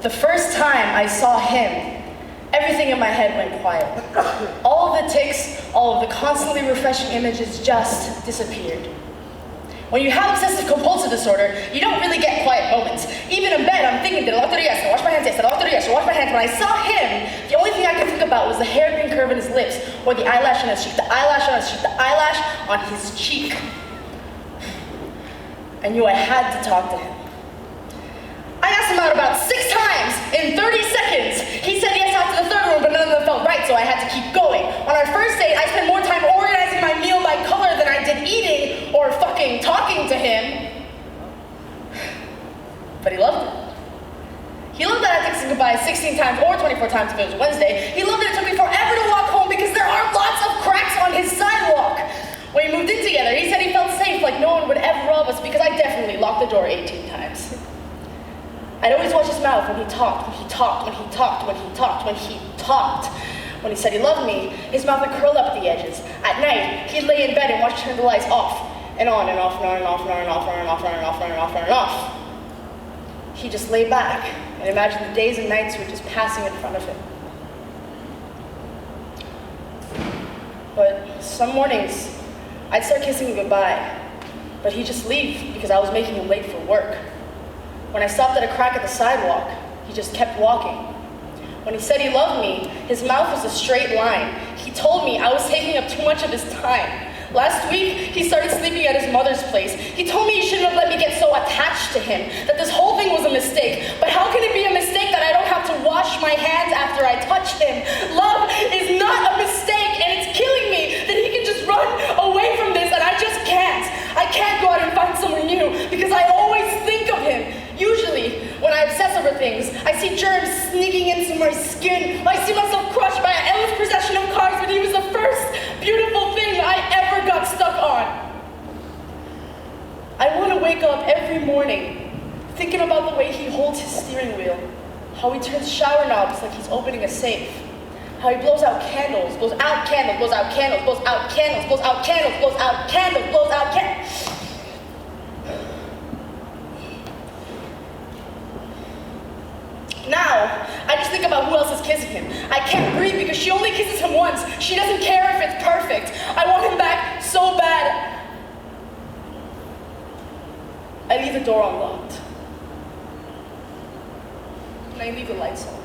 The first time I saw him, everything in my head went quiet. All of the tics, all of the constantly refreshing images just disappeared. When you have obsessive-compulsive disorder, you don't really get quiet moments. Even in bed, I'm thinking, did I lock the yes? Did I wash my hands? Yes. Did I lock the yes? Did I wash my hands? When I saw him, the only thing I could think about was the hairpin curve in his lips, or the eyelash on his cheek, the eyelash on his cheek, the eyelash on his cheek. I knew I had to talk to him. I asked him out about 6 times in 30 seconds. He said yes after the 3rd room, but none of them felt right, so I had to keep going. On our first date, I spent more time organizing my meal by color than I did eating or fucking talking to him. But he loved it. He loved that I texted him goodbye 16 times or 24 times if it was Wednesday. He loved that it took me forever to walk home because there are lots of cracks on his sidewalk. When we moved in together, he said he felt safe, like no one would ever rob us, because I definitely locked the door 18 times. I'd always watch his mouth when he talked, when he talked, when he talked, when he talked, when he talked. When he said he loved me, his mouth would curl up at the edges. At night, he'd lay in bed and watch turn the lights off, and on and off and on and off and on and off and on and off and on and off and on and off and off. He'd just lay back and imagine the days and nights were just passing in front of him. But some mornings, I'd start kissing him goodbye, but he'd just leave because I was making him late for work. When I stopped at a crack at the sidewalk, he just kept walking. When he said he loved me, his mouth was a straight line. He told me I was taking up too much of his time. Last week, he started sleeping at his mother's place. He told me he shouldn't have let me get so attached to him, that this whole thing was a mistake. But how can it be a mistake that I don't have to wash my hands after I touch him? Love is not a mistake, and it's killing me that he can just run away from this, and I just can't. I can't go out and find someone new, because I always think of him. Usually, when I obsess over things, I see germs sneaking into my skin. I see myself crushed by an endless procession of cars, but he was the first beautiful thing I ever got stuck on. I want to wake up every morning thinking about the way he holds his steering wheel, how he turns shower knobs like he's opening a safe, how he blows out candles, blows out candles, blows out candles, blows out candles, blows out candles, blows out candles, blows out candles. Now, I just think about who else is kissing him. I can't breathe because she only kisses him once. She doesn't care if it's perfect. I want him back so bad. I leave the door unlocked. And I leave the lights on.